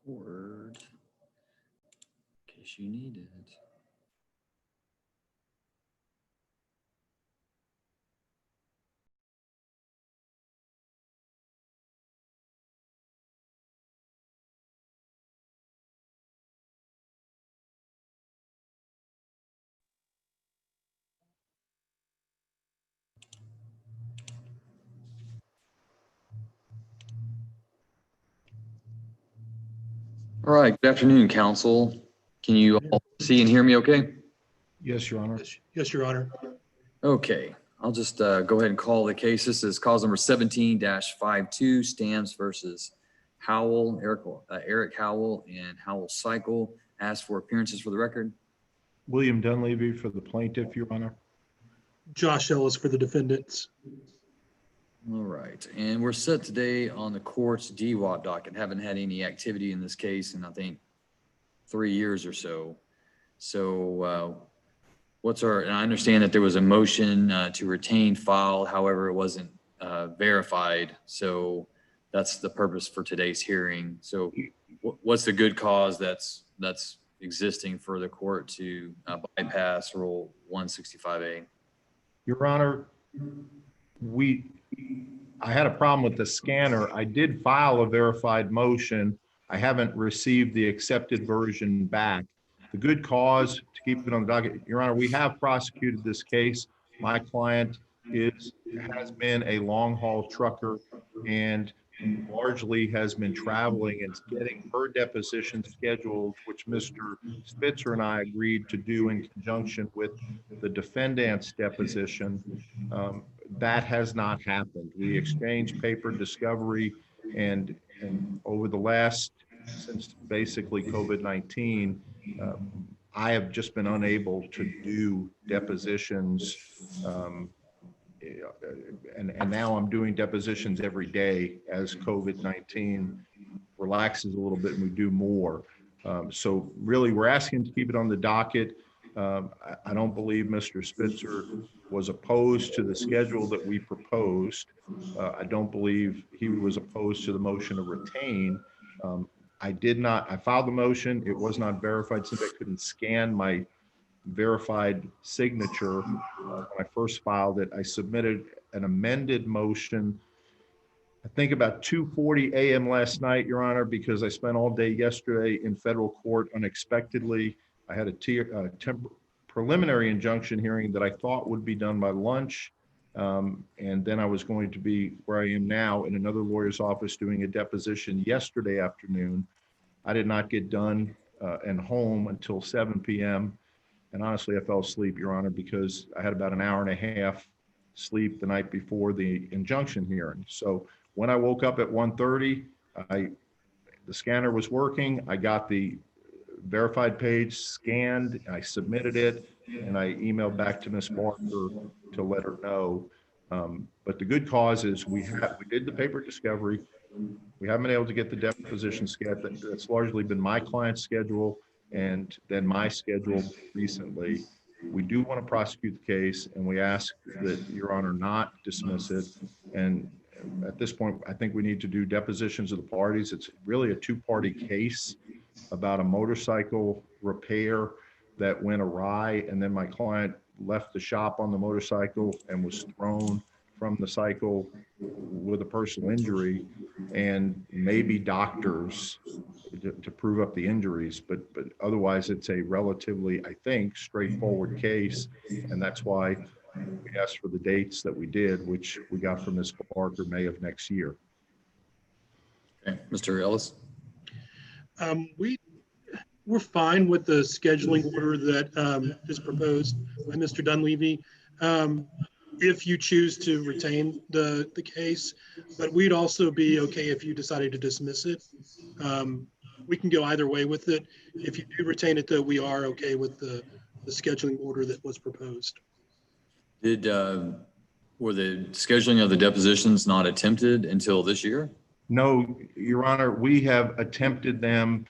record in case you need it. All right, good afternoon, council. Can you all see and hear me okay? Yes, Your Honor. Yes, Your Honor. Okay, I'll just go ahead and call the case. This is cause number 17-52, Stamps versus Howell, Eric Howell and Howell Cycle. Ask for appearances for the record. William Dunleavy for the plaintiff, Your Honor. Josh Ellis for the defendants. All right, and we're set today on the court's DWAP docket. Haven't had any activity in this case in, I think, 3 years or so. So and I understand that there was a motion to retain file, however, it wasn't verified. So that's the purpose for today's hearing. So what's the good cause that's existing for the court to bypass Rule 165A? Your Honor, I had a problem with the scanner. I did file a verified motion. I haven't received the accepted version back. The good cause, to keep it on the docket, Your Honor, we have prosecuted this case. My client has been a long-haul trucker and largely has been traveling and getting her deposition scheduled, which Mr. Spitzer and I agreed to do in conjunction with the defendant's deposition. That has not happened. We exchanged paper discovery and over the last, since basically COVID-19, I have just been unable to do depositions. And now I'm doing depositions every day as COVID-19 relaxes a little bit and we do more. So really we're asking to keep it on the docket. I don't believe Mr. Spitzer was opposed to the schedule that we proposed. I don't believe he was opposed to the motion to retain. I filed the motion. It was not verified since I couldn't scan my verified signature. When I first filed it, I submitted an amended motion, I think about 2:40 a.m. last night, Your Honor, because I spent all day yesterday in federal court unexpectedly. I had a preliminary injunction hearing that I thought would be done by lunch. And then I was going to be where I am now in another lawyer's office doing a deposition yesterday afternoon. I did not get done and home until 7 p.m. And honestly, I fell asleep, Your Honor, because I had about an hour and a half sleep the night before the injunction hearing. So when I woke up at 1:30, the scanner was working. I got the verified page scanned, I submitted it, and I emailed back to Ms. Barker to let her know. But the good cause is we did the paper discovery. We haven't been able to get the deposition schedule. That's largely been my client's schedule and then my schedule recently. We do want to prosecute the case, and we ask that Your Honor not dismiss it. And at this point, I think we need to do depositions of the parties. It's really a two-party case about a motorcycle repair that went awry, and then my client left the shop on the motorcycle and was thrown from the cycle with a personal injury, and maybe doctors to prove up the injuries, but otherwise it's a relatively, I think, straightforward case, and that's why we asked for the dates that we did, which we got from Ms. Barker May of next year. Okay, Mr. Ellis. We're fine with the scheduling order that is proposed by Mr. Dunleavy. If you choose to retain the case, but we'd also be okay if you decided to dismiss it. We can go either way with it. If you do retain it, though, we are okay with the scheduling order that was proposed. Were the scheduling of the depositions not attempted until this year? No, Your Honor, we have attempted them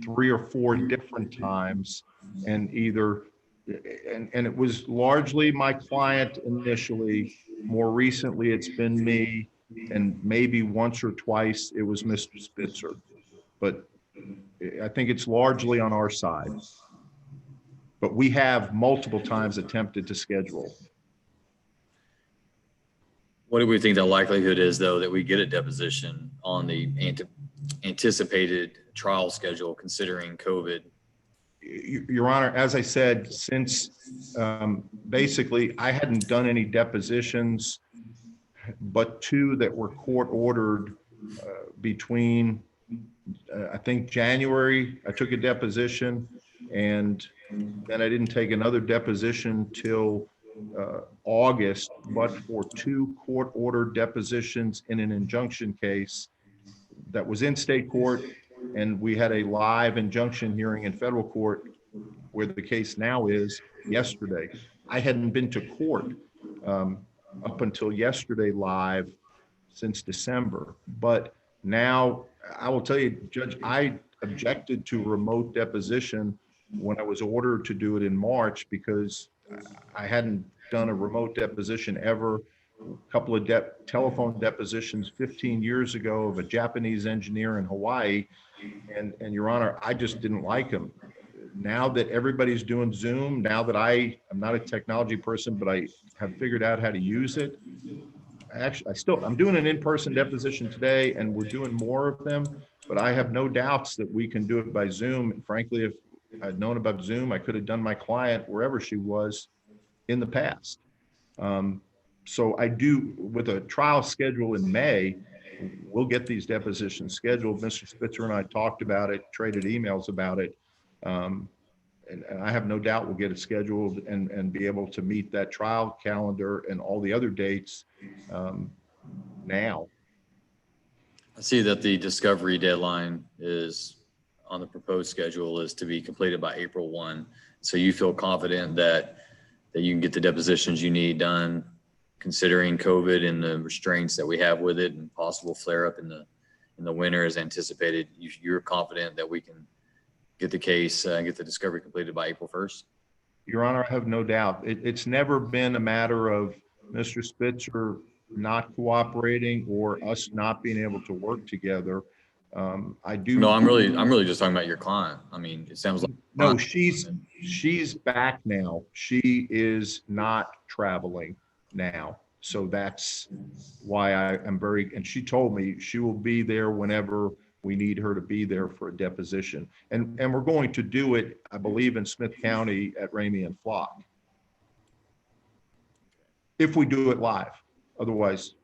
3 or 4 different times, and it was largely my client initially. More recently, it's been me, and maybe once or twice it was Mr. Spitzer. But I think it's largely on our side. But we have multiple times attempted to schedule. What do we think the likelihood is, though, that we get a deposition on the anticipated trial schedule, considering COVID? Your Honor, as I said, since basically I hadn't done any depositions, but two that were court ordered between, I think January, I took a deposition, and then I didn't take another deposition till August, but for two court ordered depositions in an injunction case that was in state court, and we had a live injunction hearing in federal court where the case now is yesterday. I hadn't been to court up until yesterday live since December, but now I will tell you, Judge, I objected to remote deposition when I was ordered to do it in March because I hadn't done a remote deposition ever. A couple of telephone depositions 15 years ago of a Japanese engineer in Hawaii. And Your Honor, I just didn't like them. Now that everybody's doing Zoom, now that I'm not a technology person, but I have figured out how to use it. Actually, I'm doing an in-person deposition today, and we're doing more of them, but I have no doubts that we can do it by Zoom. And frankly, if I'd known about Zoom, I could have done my client wherever she was in the past. So I do, with a trial schedule in May, we'll get these depositions scheduled. Mr. Spitzer and I talked about it, traded emails about it. And I have no doubt we'll get it scheduled and be able to meet that trial calendar and all the other dates now. I see that the discovery deadline is on the proposed schedule is to be completed by April 1. So you feel confident that you can get the depositions you need done, considering COVID and the restraints that we have with it and possible flare up in the winter as anticipated. You're confident that we can get the case and get the discovery completed by April 1st? Your Honor, I have no doubt. It's never been a matter of Mr. Spitzer not cooperating or us not being able to work together. I do. No, I'm really just talking about your client. I mean, it sounds like. No, she's back now. She is not traveling now. So that's why I am and she told me she will be there whenever we need her to be there for a deposition. And we're going to do it, I believe, in Smith County at Ramey and Flock. If we do it live, otherwise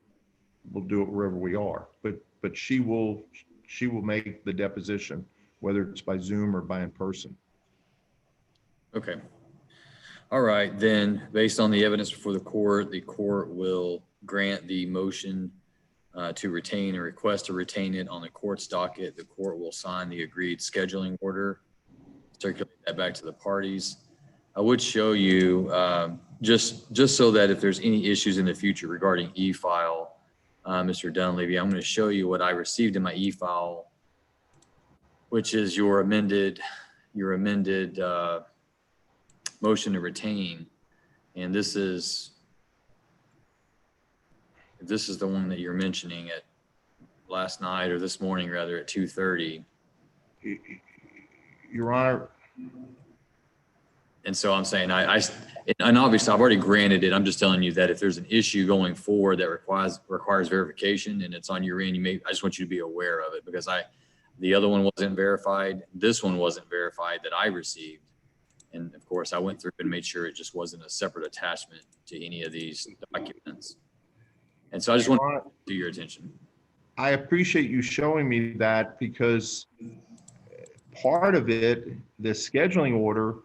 we'll do it wherever we are. But she will make the deposition, whether it's by Zoom or by in person. Okay. All right, then based on the evidence before the court will grant the motion to retain or request to retain it on the court's docket. The court will sign the agreed scheduling order, circulate that back to the parties. I would show you just so that if there's any issues in the future regarding e-file, Mr. Dunleavy, I'm going to show you what I received in my e-file, which is your amended motion to retain. And this is the one that you're mentioning at last night, or this morning rather, at 2:30. Your Honor. And so I'm saying and obviously I've already granted it. I'm just telling you that if there's an issue going forward that requires verification and it's on your end, I just want you to be aware of it, because the other one wasn't verified. This one wasn't verified that I received. And of course I went through and made sure it just wasn't a separate attachment to any of these documents. And so I just want to do your attention. I appreciate you showing me that, because part of it, the scheduling order,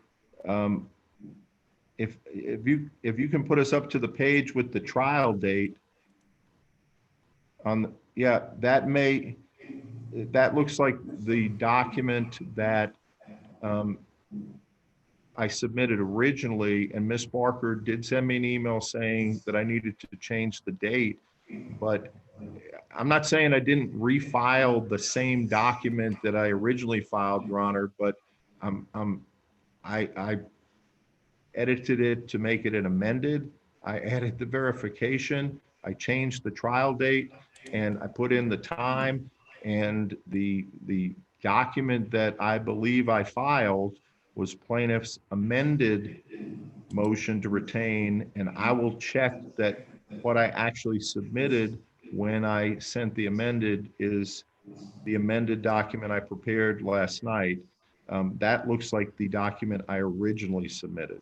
if you can put us up to the page with the trial date that looks like the document that I submitted originally, and Ms. Barker did send me an email saying that I needed to change the date, but I'm not saying I didn't refile the same document that I originally filed, Your Honor, but I edited it to make it an amended. I added the verification. I changed the trial date, and I put in the time and the document that I believe I filed was plaintiff's amended motion to retain, and I will check that what I actually submitted when I sent the amended is the amended document I prepared last night. That looks like the document I originally submitted.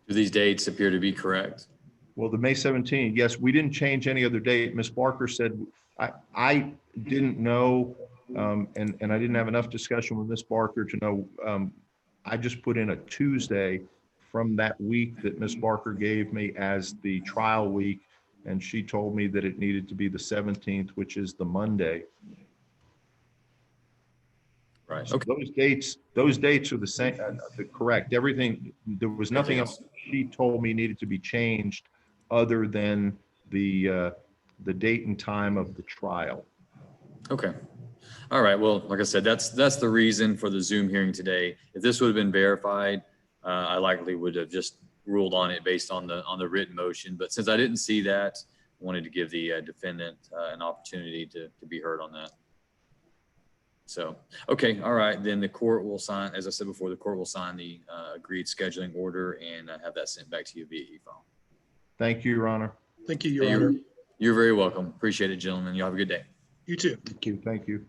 Do these dates appear to be correct? Well, the May 17th, yes, we didn't change any other date. Ms. Barker said, I didn't know, and I didn't have enough discussion with Ms. Barker to know. I just put in a Tuesday from that week that Ms. Barker gave me as the trial week, and she told me that it needed to be the 17th, which is the Monday. Right. So Okay. those dates are the same, correct. Everything, there was nothing else she told me needed to be changed other than the date and time of the trial. Okay. All right. Well, like I said, that's the reason for the Zoom hearing today. If this would have been verified, I likely would have just ruled on it based on the written motion. But since I didn't see that, I wanted to give the defendant an opportunity to be heard on that. So, okay. All right. Then the court will sign, as I said before, the court will sign the agreed scheduling order and have that sent back to you via e-file. Thank you, Your Honor. Thank you, Your Honor. You're very welcome. Appreciate it, gentlemen. You have a good day. You too. Thank you.